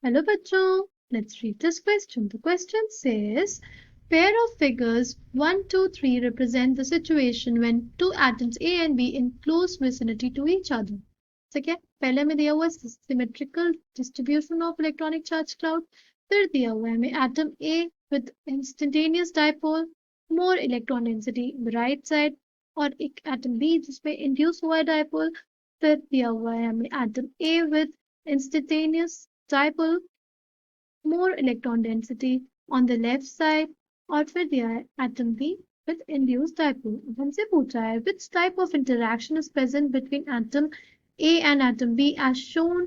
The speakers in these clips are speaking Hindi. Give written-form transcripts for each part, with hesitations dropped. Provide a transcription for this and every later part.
Hello bachcho, let's read this question. The question says, pair of figures 1, 2, 3 represent the situation when two atoms A and B in close vicinity to each other. ठीक है, पहले में दिया हुआ है symmetrical distribution of electronic charge cloud, फिर दिया हुआ है हमें atom A with instantaneous dipole, more electron density right side, और एक atom B जिसमें induce हुआ है dipole, फिर दिया हुआ है हमें atom A with instantaneous dipole, more electron density on the left side, और फिर दिया है atom B with induced dipole. अब हमसे पूछा है which type of interaction is present between atom A and atom B as shown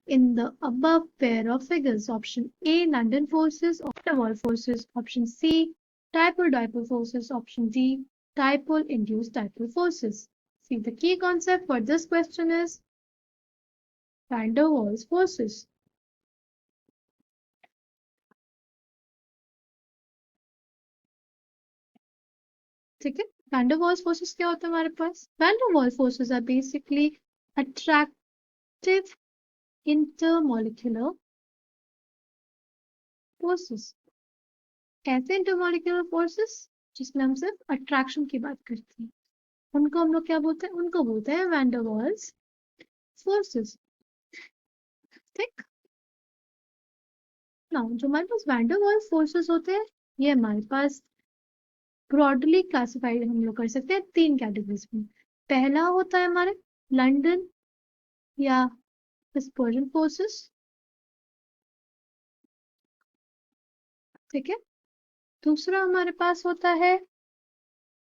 in the above pair of figures. Option A, London forces, van der Waals forces. Option C, dipole-dipole forces. Option D, dipole-induced dipole forces. See, the key concept for this question is van der Waals forces. ठीक है, van der Waals forces क्या होता है हमारे पास? Van der Waals forces are basically attractive intermolecular forces. ऐसे इंटरमोलिकुलर फोर्सेस जिसमें हम सिर्फ अट्रैक्शन की बात करते हैं, उनको हम लोग क्या बोलते हैं? उनको बोलते हैं वैन डर वाल्स फोर्सेस. ठीक ना, जो हमारे पास वैन डर वाल्स फोर्सेस होते हैं, ये हमारे पास ब्रॉडली क्लासिफाइड हम लोग कर सकते हैं तीन कैटेगरीज में. पहला होता है हमारे लंदन या डिस्पर्जन फोर्सेस. ठीक है, दूसरा हमारे पास होता है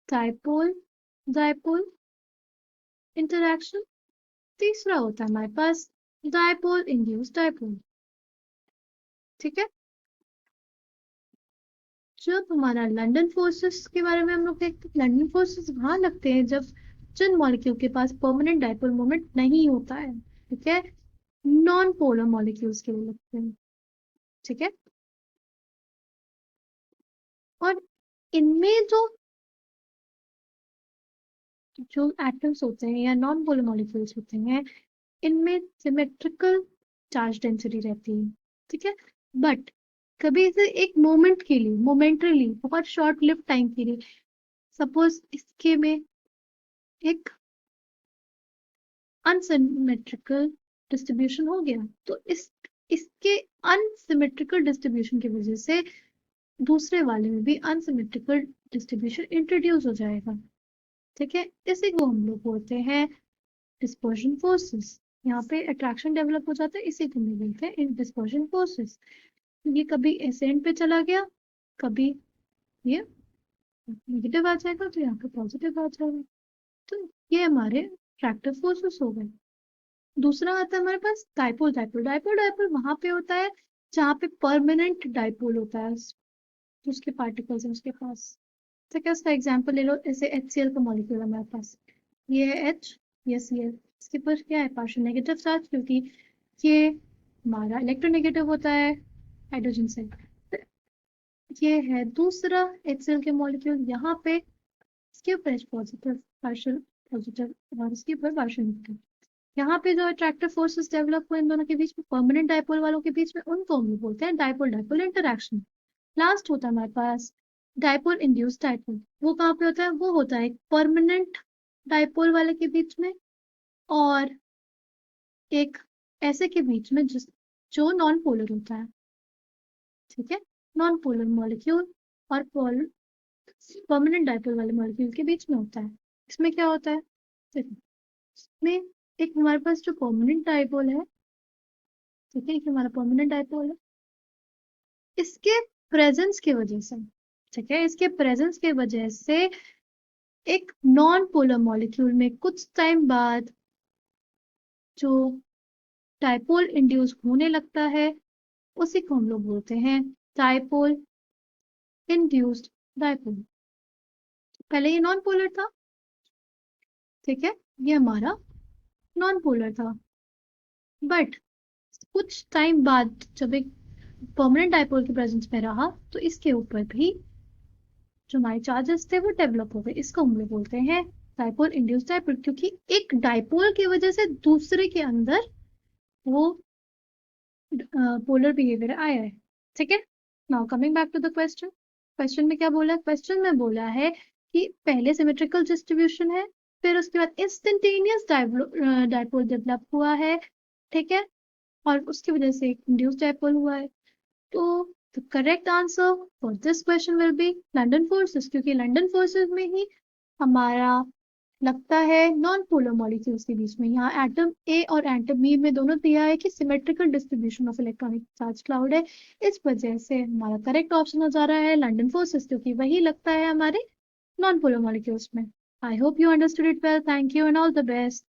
डाइपोल डाइपोल इंटरैक्शन. तीसरा होता है हमारे पास डाइपोल इंड्यूस्ड डाइपोल. ठीक है, जब हमारा लंदन फोर्सेस के बारे में हम लोग देखते हैं, लंदन फोर्सेस वहां लगते हैं जब जिन मॉलिक्यूल के पास परमानेंट डाइपोल मोमेंट नहीं होता है. ठीक है, नॉन पोलर मॉलिक्यूल्स के लिए लगते हैं. ठीक है, और इनमें जो जो एटम्स होते हैं या नॉन पोलर मॉलिक्यूल्स होते हैं, इनमें सिमेट्रिकल चार्ज डेंसिटी रहती है. ठीक है, बट कभी इसे एक मोमेंट के लिए, मोमेंटरली, बहुत शॉर्ट लिव टाइम के लिए, सपोज इसके में एक अनसिमेट्रिकल डिस्ट्रीब्यूशन हो गया, तो इसके अनसिमेट्रिकल डिस्ट्रीब्यूशन की वजह से दूसरे वाले में भी अनसिमेट्रिकल डिस्ट्रीब्यूशन इंट्रोड्यूस हो जाएगा. ठीक है, इसी को हम लोग बोलते हैं डिस्पर्जन फोर्सेस. यहाँ पे अट्रैक्शन डेवलप हो जाता है, इसी को हम बोलते हैं डिस्पर्जन फोर्सेस. ये कभी एसेंट पे चला गया, कभी ये नेगेटिव आ जाएगा, तो यहाँ पे पॉजिटिव आ जाएगा. तो ये हमारे अट्रैक्टिव फोर्सेस हो गए. दूसरा आता है हमारे पास डाइपोल डाइपोल. डाइपोल डाइपोल वहां पे होता है जहाँ पे परमानेंट डाइपोल होता है, तो उसके पार्टिकल्स हैं उसके पास. तो क्या, उसका एग्जांपल ले लो, ऐसे HCl का मॉलिक्यूल है हमारे पास, ये है H, ये Cl. इसके ऊपर क्या है? पार्शियल नेगेटिव चार्ज, क्योंकि ये हमारा इलेक्ट्रोनेगेटिव होता है हाइड्रोजन से. ये है दूसरा HCl के मॉलिक्यूल, यहाँ पे इसके ऊपर पॉजिटिव पार्शियल पॉजिटिव और इसके ऊपर पार्शियल नेगेटिव. यहाँ पे जो अट्रैक्टिव फोर्सेस डेवलप हुए इन दोनों के बीच में, परमानेंट डाइपोल वालों के बीच में, उनको हम बोलते हैं डाइपोल डाइपोल इंटरैक्शन. लास्ट होता है हमारे पास डाइपोल इंड्यूस्ड डाइपोल. वो कहाँ पे होता है? वो होता है परमानेंट डाइपोल वाले के बीच में और एक ऐसे के बीच में जो नॉन पोलर होता है. ठीक है, नॉन पोलर मॉलिक्यूल और परमानेंट डाइपोल वाले मॉलिक्यूल के बीच में होता है. इसमें क्या होता है? देखो, इसमें एक हमारे पास जो परमानेंट डाइपोल है, ठीक है, एक हमारा परमानेंट डाइपोल है, इसके प्रेजेंस की वजह से, ठीक है, इसके प्रेजेंस की वजह से एक नॉन पोलर मॉलिक्यूल में कुछ टाइम बाद जो डाइपोल इंड्यूस होने लगता है, उसी को हम लोग बोलते हैं डाइपोल इंड्यूस्ड डाइपोल. पहले ये नॉन पोलर था. ठीक है, ये हमारा नॉन पोलर था, बट कुछ टाइम बाद जब एक परमानेंट डाइपोल के प्रेजेंस में रहा, तो इसके ऊपर भी जो हमारे चार्जेस थे वो डेवलप हो गए. इसको हम लोग बोलते हैं डाइपोल इंड्यूस्ड डाइपोल, क्योंकि एक डाइपोल की वजह से दूसरे के अंदर वो पोलर बिहेवियर आया है। ठीक है, now coming back to the question. Question में क्या बोला है? क्वेश्चन में बोला है कि पहले सिमेट्रिकल डिस्ट्रीब्यूशन है, फिर उसके बाद इंस्टेंटेनियस डायपोल डेवलप हुआ है। ठीक है, और उसकी वजह से इंड्यूस डायपोल हुआ है। तो the correct answer for this question will be London forces, क्योंकि लंदन फोर्सेस में ही हमारा लगता है नॉन पोलर मॉलिक्यूल्स के बीच में। यहाँ एटम ए और एटम बी में दोनों दिया है कि symmetrical distribution of electronic charge cloud है। इस वजह से हमारा करेक्ट ऑप्शन हो जा रहा है लंदन फोर्सेस, क्योंकि वही लगता है हमारे नॉन पोलर मॉलिक्यूल्स में। I hope you understood it well. Thank you and all the best.